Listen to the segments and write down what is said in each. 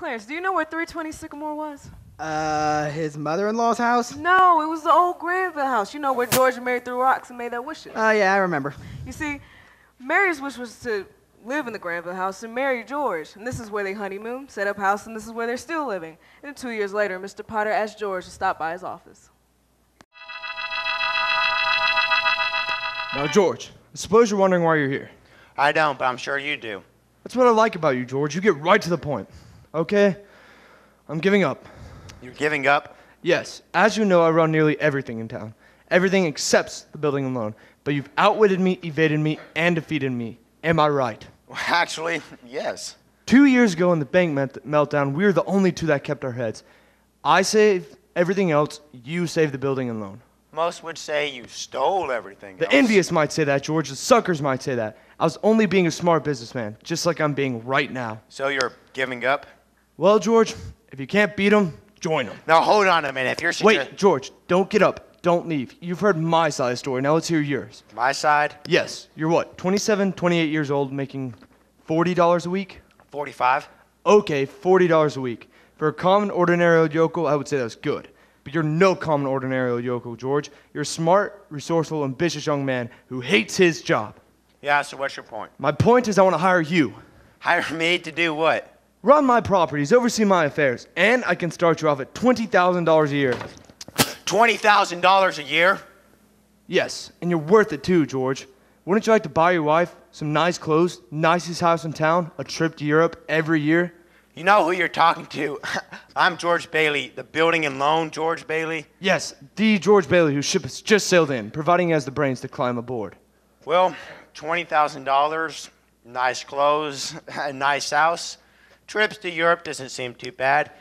Clarence, do you know where 320 Sycamore was? His mother-in-law's house? No, it was the old Granville house. You know, where George and Mary threw rocks and made their wishes. Oh, yeah, I remember. You see, Mary's wish was to live in the Granville house and marry George. And this is where they honeymooned, set up house, and this is where they're still living. And 2 years later, Mr. Potter asked George to stop by his office. Now, George, I suppose you're wondering why you're here. I don't, but I'm sure you do. That's what I like about you, George. You get right to the point. Okay? I'm giving up. You're giving up? Yes. As you know, I run nearly everything in town. Everything except the building and loan. But you've outwitted me, evaded me, and defeated me. Am I right? Well, actually, yes. 2 years ago in the bank meltdown, we were the only two that kept our heads. I saved everything else. You saved the building and loan. Most would say you stole everything The else. envious might say that, George. The suckers might say that. I was only being a smart businessman, just like I'm being right now. So you're giving up? Well, George, if you can't beat them, join them. Now, hold on a minute. If you're Wait, George, don't get up. Don't leave. You've heard my side of the story. Now let's hear yours. My side? Yes. You're what, 27, 28 years old, making $40 a week? 45. Okay, $40 a week. For a common, ordinary old yokel, I would say that's good. But you're no common, ordinary old yokel, George. You're a smart, resourceful, ambitious young man who hates his job. Yeah, so what's your point? My point is I want to hire you. Hire me to do what? Run my properties, oversee my affairs, and I can start you off at $20,000 a year. $20,000 a year? Yes, and you're worth it too, George. Wouldn't you like to buy your wife some nice clothes, nicest house in town, a trip to Europe every year? You know who you're talking to. I'm George Bailey, the building and loan George Bailey. Yes, the George Bailey whose ship has just sailed in, providing he has the brains to climb aboard. Well, $20,000, nice clothes, a nice house. Trips to Europe doesn't seem too bad.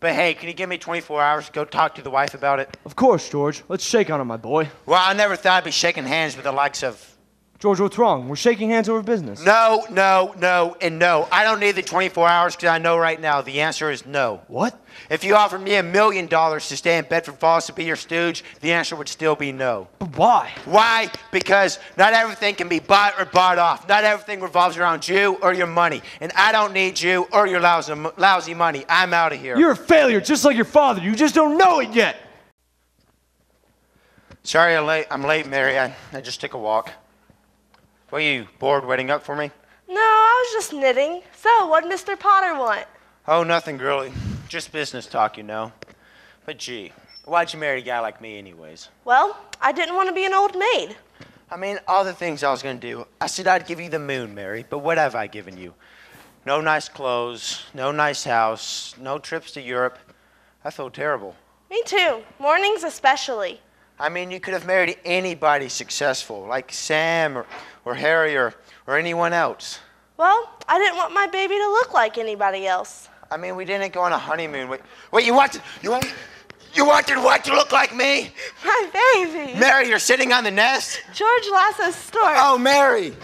But hey, can you give me 24 hours to go talk to the wife about it? Of course, George. Let's shake on it, my boy. Well, I never thought I'd be shaking hands with the likes of... George, what's wrong? We're shaking hands over business. No, no, no, and no. I don't need the 24 hours because I know right now the answer is no. What? If you offered me $1 million to stay in Bedford Falls to be your stooge, the answer would still be no. But why? Why? Because not everything can be bought or bought off. Not everything revolves around you or your money. And I don't need you or your lousy money. I'm out of here. You're a failure, just like your father. You just don't know it yet. Sorry I'm late, Mary. I just took a walk. Were you bored waiting up for me? No, I was just knitting. So, what did Mr. Potter want? Oh, nothing, girlie. Just business talk, you know. But gee, why'd you marry a guy like me anyways? Well, I didn't want to be an old maid. I mean, all the things I was going to do. I said I'd give you the moon, Mary, but what have I given you? No nice clothes, no nice house, no trips to Europe. I feel terrible. Me too. Mornings especially. I mean, you could have married anybody successful, like Sam or Harry or anyone else. Well, I didn't want my baby to look like anybody else. I mean, we didn't go on a honeymoon. Wait, you wanted what to look like me? My baby. Mary, you're sitting on the nest? George Lasso's stork. Oh, Mary.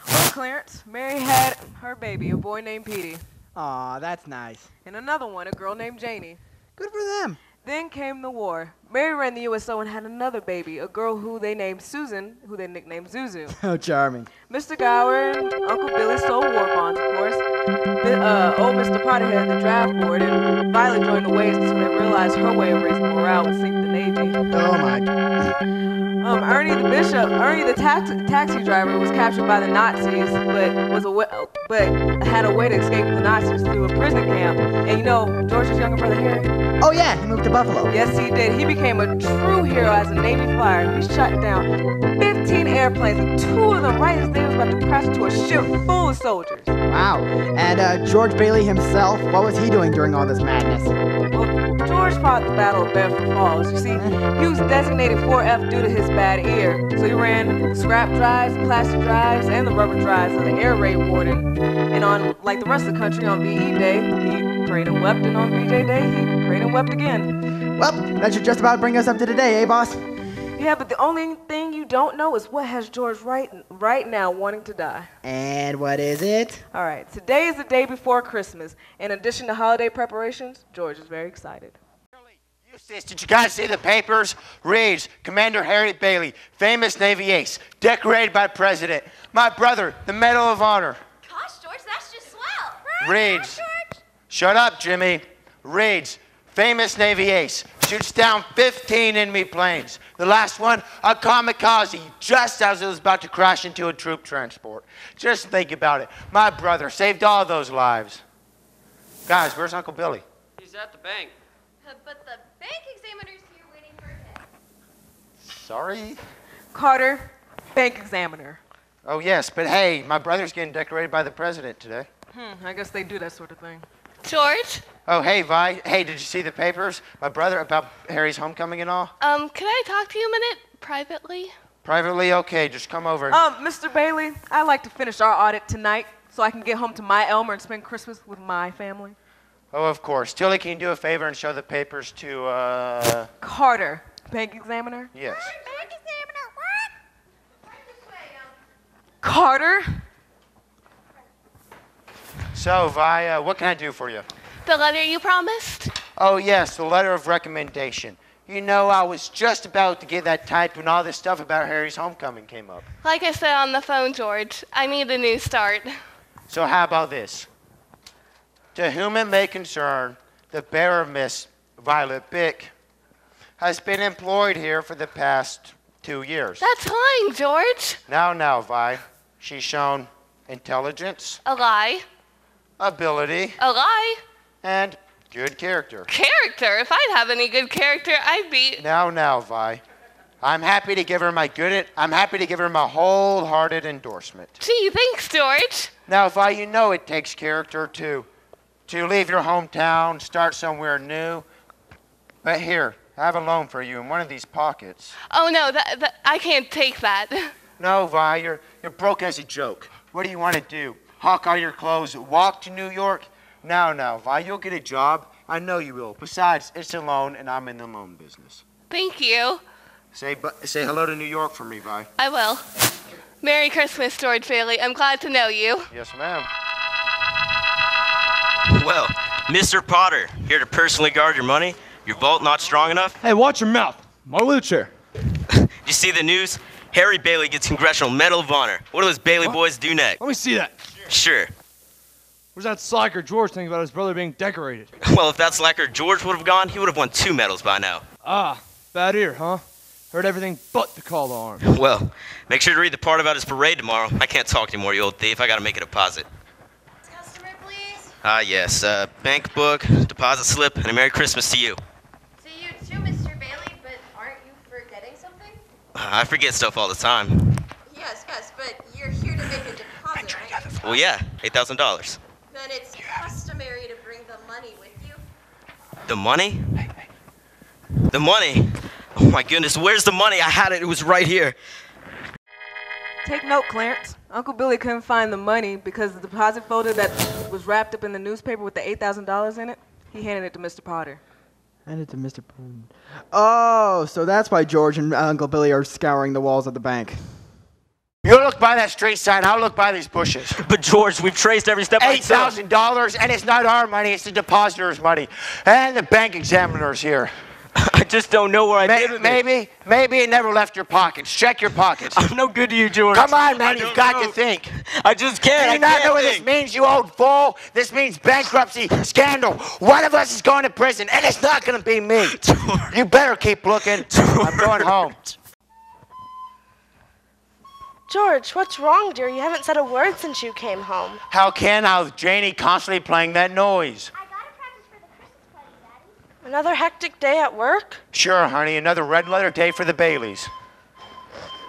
Well, Clarence, Mary had her baby, a boy named Petey. Aw, that's nice. And another one, a girl named Janie. Good for them. Then came the war. Mary ran the USO and had another baby, a girl who they named Susan, who they nicknamed Zuzu. How charming. Mr. Gower and Uncle Billy stole war bonds, of course. Old Mr. Potter had the draft board, and Violet joined the waves until they realized her way of raising morale would sink the Navy. Oh, my. Ernie the taxi driver was captured by the Nazis, but had a way to escape the Nazis through a prison camp. And you know, George's younger brother Harry? Oh, yeah, he moved to Buffalo. Yes, he did. He became a true hero as a Navy flyer. He shot down 15 airplanes, and 2 of them right as they was about to crash into a ship full of soldiers. Wow. And George Bailey himself, what was he doing during all this madness? Well, George fought the Battle of Bedford Falls. You see, he was designated 4F due to his bad ear. So he ran scrap drives, plastic drives, and the rubber drives of the air raid warden. And on, like the rest of the country, on VE Day, he prayed and wept, and on VJ Day, he prayed and wept again. Well, that should just about bring us up to today, eh, boss? Yeah, but the only thing you don't know is what has George right now wanting to die. And what is it? All right, today is the day before Christmas. In addition to holiday preparations, George is very excited. Eustace, did you guys see the papers? Reads, Commander Harry Bailey, famous Navy ace, decorated by President. My brother, the Medal of Honor. Gosh, George, that's just swell. Reads, Shut up, Jimmy. Reeds, famous Navy ace, shoots down 15 enemy planes. The last one, a kamikaze, just as it was about to crash into a troop transport. Just think about it. My brother saved all those lives. Guys, where's Uncle Billy? He's at the bank. But the bank examiner's here waiting for him. Sorry? Carter, bank examiner. Oh, yes, but hey, my brother's getting decorated by the president today. I guess they do that sort of thing. George, Oh, hey, Vi. Hey, did you see the papers? My brother about Harry's homecoming and all? can I talk to you a minute privately? Privately, okay, just come over. Mr. Bailey, I'd like to finish our audit tonight so I can get home to my Elmer and spend Christmas with my family. Oh, of course. Tilly, can you do a favor and show the papers to, Carter, bank examiner. Yes. Bank examiner, what? Right this way, Carter? So, Vi, what can I do for you? The letter you promised? Oh, yes, the letter of recommendation. You know, I was just about to get that typed when all this stuff about Harry's homecoming came up. Like I said on the phone, George, I need a new start. So how about this? To whom it may concern, the bearer of Miss Violet Bick has been employed here for the past 2 years. That's lying, George. Now, Vi, she's shown intelligence, A lie. ability, A lie. and good character. Character. If I'd have any good character, I'd be... Now, Vi. I'm happy to give her my wholehearted endorsement. Gee, thanks, George. Now, Vi, you know it takes character to leave your hometown, start somewhere new. But here, I have a loan for you in one of these pockets. Oh, no, I can't take that. No, Vi, you're broke as a joke. What do you want to do? Hawk all your clothes, walk to New York? Now, Vi, you'll get a job. I know you will. Besides, it's a loan, and I'm in the loan business. Thank you. Say hello to New York for me, Vi. I will. Merry Christmas, George Bailey. I'm glad to know you. Yes, ma'am. Well, Mr. Potter, here to personally guard your money. Your vault not strong enough? Hey, watch your mouth. My wheelchair. You see the news? Harry Bailey gets Congressional Medal of Honor. What do those Bailey boys do next? Let me see that. Sure. Where's that slacker George thinking about his brother being decorated? Well, if that slacker George would have gone, he would have won 2 medals by now. Ah, bad ear, huh? Heard everything but the call to arms. Well, make sure to read the part about his parade tomorrow. I can't talk anymore, you old thief. I gotta make a deposit. Customer, please. Ah, yes. Bank book, deposit slip, and a Merry Christmas to you. To you too, Mr. Bailey, but aren't you forgetting something? I forget stuff all the time. Yes, but you're here to make a deposit, right? Well, yeah, $8,000. Then it's customary to bring the money with you. The money? The money? Oh my goodness, where's the money? I had it, it was right here. Take note, Clarence. Uncle Billy couldn't find the money because the deposit folder that was wrapped up in the newspaper with the $8,000 in it, he handed it to Mr. Potter. And it's to Mr. Poon. Oh, so that's why George and Uncle Billy are scouring the walls of the bank. You look by that street sign, I'll look by these bushes. But George, we've traced every step. $8,000, and it's not our money, it's the depositor's money. And the bank examiner's here. I just don't know where I did with it. Maybe it never left your pockets. Check your pockets. I'm no good to you, George. Come on, man, you've got to think. I just can't. Do you not know what this means, you old fool? This means bankruptcy, scandal. One of us is going to prison, and it's not going to be me. You better keep looking. I'm going home. George, what's wrong, dear? You haven't said a word since you came home. How can I with Janie constantly playing that noise? I gotta practice for the Christmas party, Daddy. Another hectic day at work? Sure, honey, another red letter day for the Baileys.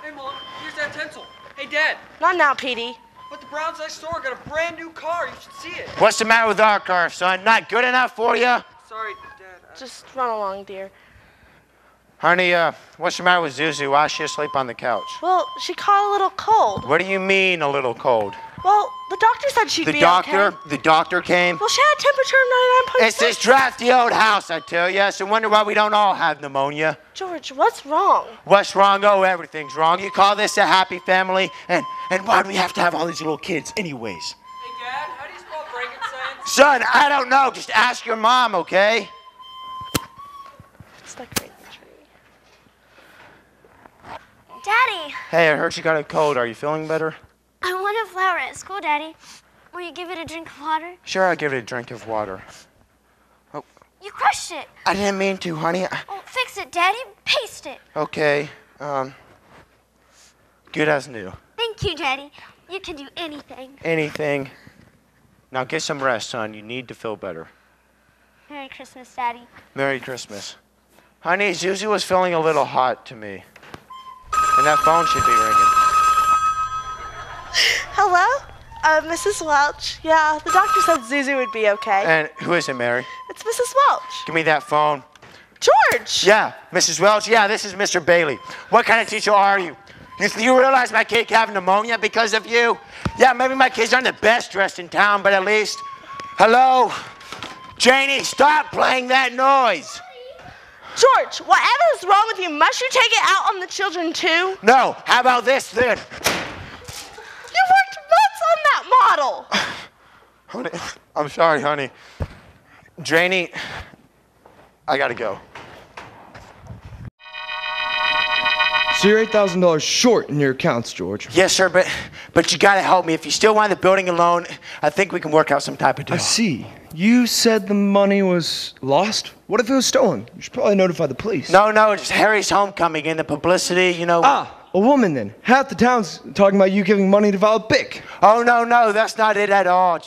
Hey, Mom, here's that pencil. Hey, Dad, Not now, Petey. but the Browns next door got a brand new car. You should see it. What's the matter with our car, son? Not good enough for you? Sorry, Dad. Just run along, dear. Honey, what's the matter with Zuzu? Why is she asleep on the couch? Well, she caught a little cold. What do you mean, a little cold? Well, the doctor said she'd The be doctor? okay. The doctor came? Well, she had a temperature of 99.6. It's this drafty old house, I tell you. So wonder why we don't all have pneumonia. George, what's wrong? What's wrong? Oh, everything's wrong. You call this a happy family? And why do we have to have all these little kids anyways? Hey, Dad, how do you spell Frankenstein? Son, I don't know. Just ask your mom, okay? It's decorating the tree. Daddy, Hey, I heard you got a cold. Are you feeling better? I want a flower at school, Daddy. Will you give it a drink of water? Sure, I'll give it a drink of water. Oh, You crushed it. I didn't mean to, honey. Oh, fix it, Daddy. Paste it. Okay, good as new. Thank you, Daddy. You can do anything. Anything. Now get some rest, son. You need to feel better. Merry Christmas, Daddy. Merry Christmas. Honey, Zuzu was feeling a little hot to me. And that phone should be ringing. Hello? Mrs. Welch? Yeah, the doctor said Zuzu would be okay. And who is it, Mary? It's Mrs. Welch. Give me that phone. George! Yeah, Mrs. Welch. Yeah, this is Mr. Bailey. What kind of teacher are you? You realize my kid having pneumonia because of you? Yeah, maybe my kids aren't the best dressed in town, but at least... Hello? Janie, stop playing that noise. George, whatever's wrong with you, must you take it out on the children too? No, how about this then? You worked months on that model. Honey, I'm sorry, honey. Janie, I gotta go. So you're $8,000 short in your accounts, George. Yes, sir, but you gotta help me. If you still want the building alone, I think we can work out some type of deal. I see. You said the money was lost? What if it was stolen? You should probably notify the police. No, it's Harry's homecoming and the publicity, you know. Ah, a woman then. Half the town's talking about you giving money to Val Bick. Oh, no, that's not it at all.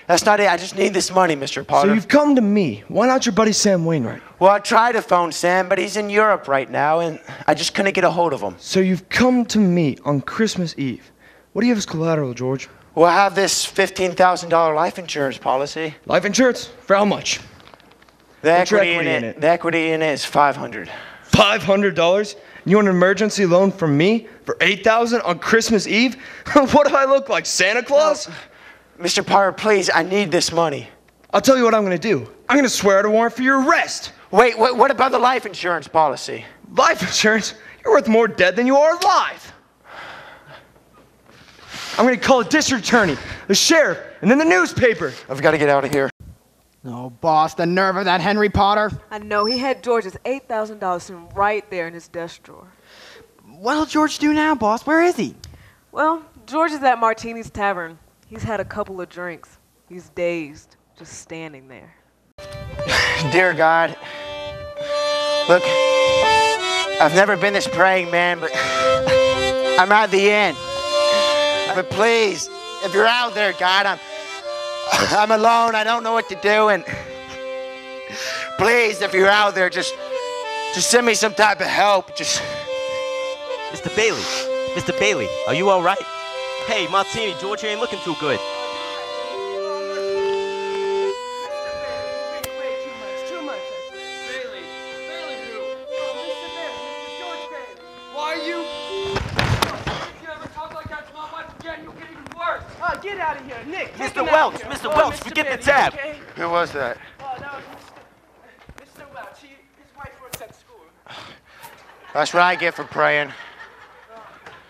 That's not it. I just need this money, Mr. Potter. So you've come to me. Why not your buddy Sam Wainwright? Well, I tried to phone Sam, but he's in Europe right now, and I just couldn't get a hold of him. So you've come to me on Christmas Eve. What do you have as collateral, George? Well, I have this $15,000 life insurance policy. Life insurance? For how much? The What's your equity in it. The equity in it is $500. $500? You want an emergency loan from me for $8,000 on Christmas Eve? What do I look like, Santa Claus? Mr. Potter, please, I need this money. I'll tell you what I'm going to do. I'm going to swear out a warrant for your arrest. Wait, what about the life insurance policy? Life insurance? You're worth more dead than you are alive. I'm going to call a district attorney, the sheriff, and then the newspaper. I've got to get out of here. Oh, boss, the nerve of that Henry Potter. I know, he had George's $8,000 sitting right there in his desk drawer. What'll George do now, boss? Where is he? Well, George is at Martini's Tavern. He's had a couple of drinks. He's dazed, just standing there. Dear God, look, I've never been this praying man, but I'm at the end. But please, if you're out there, God, I'm alone. I don't know what to do, and please, if you're out there, just send me some type of help. Just. Mr. Bailey, are you all right? Hey, Martini, George ain't looking too good. Too much. Bailey who? George Bailey. Why are you? If you ever talk like that to my wife again, you'll get even worse. Oh, get out of here. Nick, take Mr. him out Welch, here. Mr. Welch, Mr. forget the Bailey, tab. okay? Who was that? Oh, that was Mr. Welch. His wife works at school. That's what I get for praying.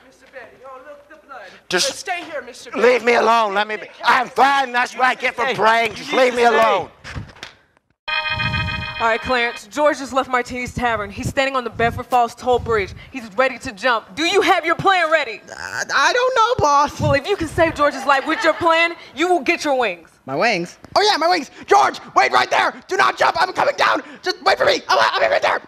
Mr. Bailey, oh, look, the blood. Just stay here, Mr. Bailey. Leave me alone. Let me be. I'm fine. That's what I get for praying. Just leave me alone. All right, Clarence, George just left Martini's Tavern. He's standing on the Bedford Falls toll bridge. He's ready to jump. Do you have your plan ready? I don't know, boss. Well, if you can save George's life with your plan, you will get your wings. My wings? Oh, yeah, my wings. George, wait right there. Do not jump. I'm coming down. Just wait for me. I'll be right there.